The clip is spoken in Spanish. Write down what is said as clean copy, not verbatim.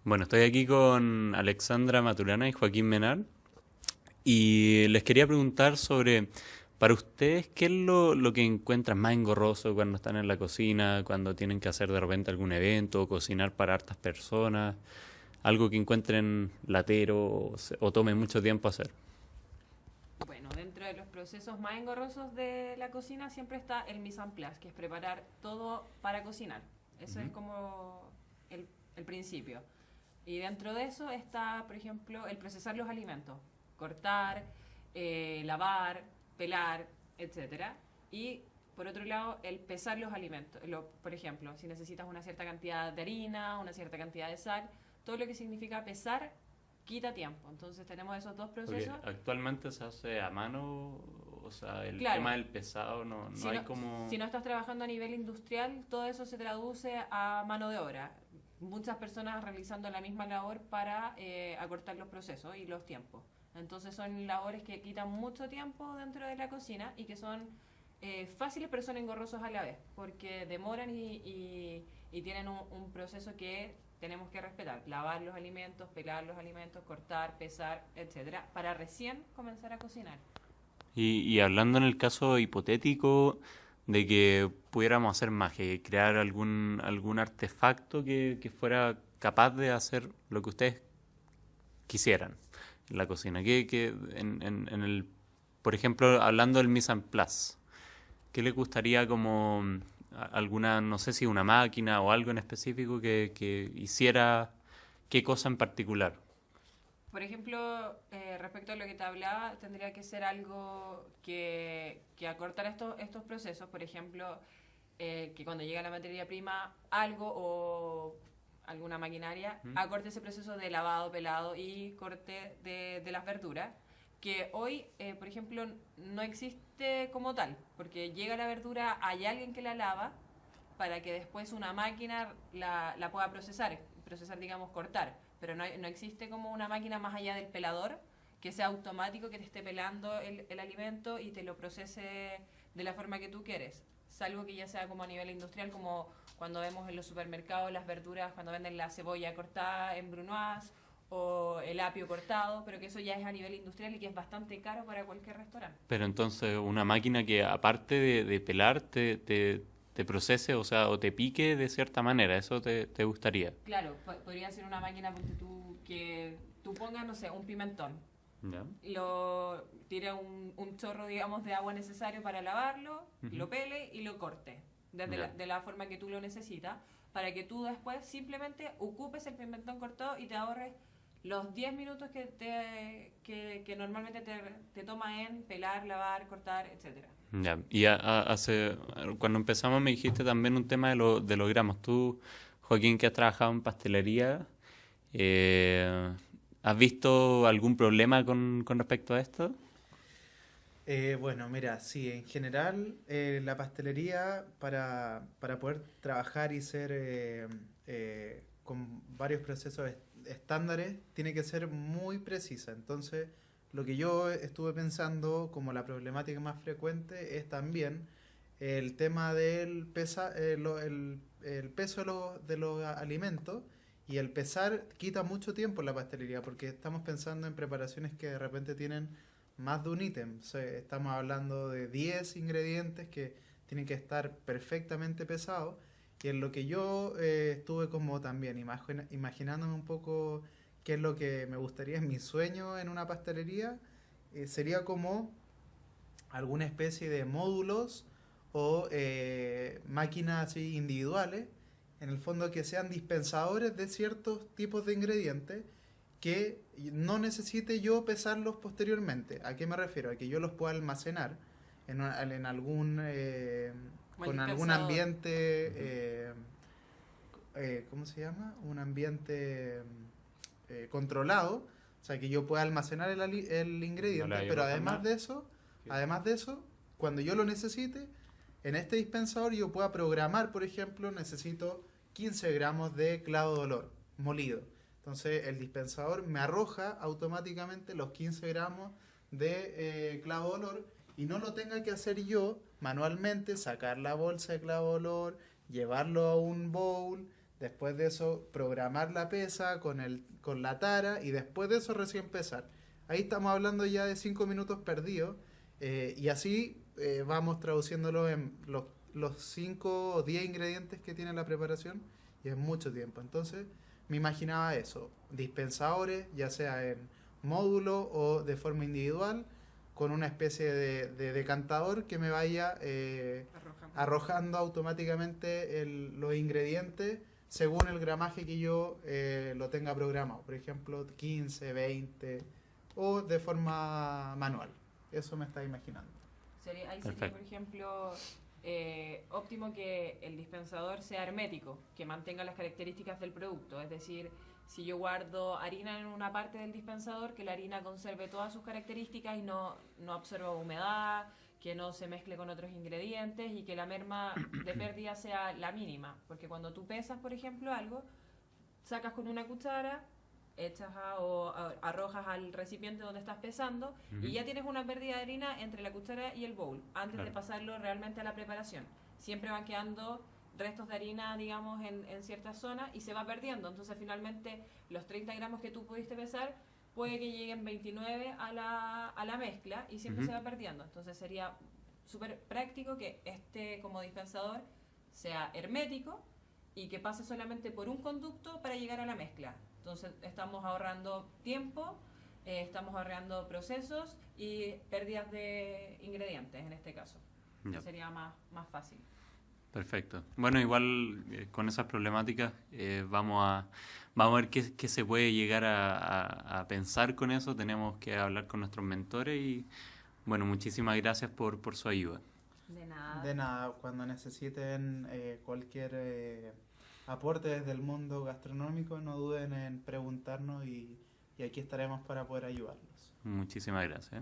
Bueno, estoy aquí con Alexandra Maturana y Joaquín Menar y les quería preguntar sobre, para ustedes, ¿qué es lo que encuentran más engorroso cuando están en la cocina, cuando tienen que hacer de repente algún evento o cocinar para hartas personas? Algo que encuentren latero o tome mucho tiempo hacer. Bueno, dentro de los procesos más engorrosos de la cocina siempre está el mise en place, que es preparar todo para cocinar. Eso es Ujú. como el principio. Y dentro de eso está, por ejemplo, el procesar los alimentos, cortar, lavar, pelar, etcétera. Y por otro lado, el pesar los alimentos. Por ejemplo, si necesitas una cierta cantidad de harina, una cierta cantidad de sal, todo lo que significa pesar quita tiempo. Entonces tenemos esos dos Porque procesos. actualmente se hace a mano, o sea, el tema Claro, del pesado no si hay no, como... si no estás trabajando a nivel industrial, todo eso se traduce a mano de obra. Muchas personas realizando la misma labor para acortar los procesos y los tiempos. Entonces son labores que quitan mucho tiempo dentro de la cocina y que son fáciles pero son engorrosos a la vez, porque demoran y tienen un proceso que tenemos que respetar. Lavar los alimentos, pelar los alimentos, cortar, pesar, etcétera, para recién comenzar a cocinar. Y hablando en el caso hipotético de que pudiéramos hacer magia y crear algún artefacto que fuera capaz de hacer lo que ustedes quisieran en la cocina. En el, por ejemplo, hablando del mise en place, ¿qué les gustaría como alguna, no sé si una máquina o algo en específico que hiciera qué cosa en particular? Por ejemplo, respecto a lo que te hablaba, tendría que ser algo que acortara estos procesos. Por ejemplo, que cuando llega la materia prima, algo o alguna maquinaria, ¿Mm? acorte ese proceso de lavado, pelado y corte de las verduras, que hoy, por ejemplo, no existe como tal, porque llega la verdura, hay alguien que la lava para que después una máquina la pueda procesar, digamos, cortar. Pero no existe como una máquina más allá del pelador que sea automático, que te esté pelando el alimento y te lo procese de la forma que tú quieres. Salvo que ya sea como a nivel industrial, como cuando vemos en los supermercados las verduras, cuando venden la cebolla cortada en brunoise o el apio cortado, pero que eso ya es a nivel industrial y que es bastante caro para cualquier restaurante. Pero entonces una máquina que aparte de pelar te procese, o sea, o te pique de cierta manera, eso te gustaría. Claro, podría ser una máquina porque que tú pongas, no sé, un pimentón, ¿Ya? lo tire un chorro, digamos, de agua necesario para lavarlo, Ujú. lo pele y lo corte Ya. de la forma que tú lo necesitas, para que tú después simplemente ocupes el pimentón cortado y te ahorres los 10 minutos que normalmente te toma en pelar, lavar, cortar, etcétera. Ya. Y cuando empezamos me dijiste también un tema de los gramos. Tú, Joaquín, que has trabajado en pastelería, eh, ¿has visto algún problema con respecto a esto? Bueno, mira, sí, en general la pastelería para poder trabajar y ser con varios procesos estándares tiene que ser muy precisa. Entonces, lo que yo estuve pensando como la problemática más frecuente es también el tema del el peso de los alimentos y el pesar quita mucho tiempo en la pastelería porque estamos pensando en preparaciones que de repente tienen más de un ítem. O sea, estamos hablando de 10 ingredientes que tienen que estar perfectamente pesados. Y en lo que yo estuve como también imaginándome un poco qué es lo que me gustaría en mi sueño en una pastelería, sería como alguna especie de módulos o máquinas así individuales, en el fondo que sean dispensadores de ciertos tipos de ingredientes que no necesite yo pesarlos posteriormente. ¿A qué me refiero? A que yo los pueda almacenar en algún Como el con algún dispensador. ambiente Ujú. ¿cómo se llama? Un ambiente controlado, o sea que yo pueda almacenar el No le ingrediente, vaya a pero pasar nada. ¿Qué? además de eso, cuando yo lo necesite, en este dispensador yo pueda programar, por ejemplo, necesito 15 gramos de clavo de olor molido. Entonces el dispensador me arroja automáticamente los 15 gramos de clavo de olor y no lo tenga que hacer yo manualmente, sacar la bolsa de clavo de olor, llevarlo a un bowl, Después de eso, programar la pesa con la tara y después de eso recién pesar. Ahí estamos hablando ya de 5 minutos perdidos y así vamos traduciéndolo en los 5 o 10 ingredientes que tiene la preparación y es mucho tiempo. Entonces me imaginaba eso, dispensadores, ya sea en módulo o de forma individual, con una especie de decantador que me vaya arrojando automáticamente los ingredientes según el gramaje que yo lo tenga programado. Por ejemplo, 15, 20 o de forma manual. Eso me está imaginando. Ahí sería, Perfecto. por ejemplo, óptimo que el dispensador sea hermético, que mantenga las características del producto. Es decir, si yo guardo harina en una parte del dispensador, que la harina conserve todas sus características y no absorba humedad, que no se mezcle con otros ingredientes y que la merma de pérdida sea la mínima. Porque cuando tú pesas, por ejemplo, algo, sacas con una cuchara, echas arrojas al recipiente donde estás pesando y ya tienes una pérdida de harina entre la cuchara y el bowl antes de pasarlo realmente a la preparación. Siempre van quedando restos de harina, digamos, en ciertas zonas y se va perdiendo. Entonces, finalmente, los 30 gramos que tú pudiste pesar puede que lleguen 29 a la mezcla y siempre se va perdiendo. Entonces, sería súper práctico que como dispensador sea hermético y que pase solamente por un conducto para llegar a la mezcla. Entonces estamos ahorrando tiempo, estamos ahorrando procesos y pérdidas de ingredientes en este caso. Ya. Sería más fácil. Perfecto. Bueno, igual con esas problemáticas vamos a ver qué se puede llegar a pensar con eso. Tenemos que hablar con nuestros mentores y bueno, muchísimas gracias por su ayuda. De nada. De nada, cuando necesiten cualquier aporte desde el mundo gastronómico, no duden en preguntarnos y aquí estaremos para poder ayudarlos. Muchísimas gracias.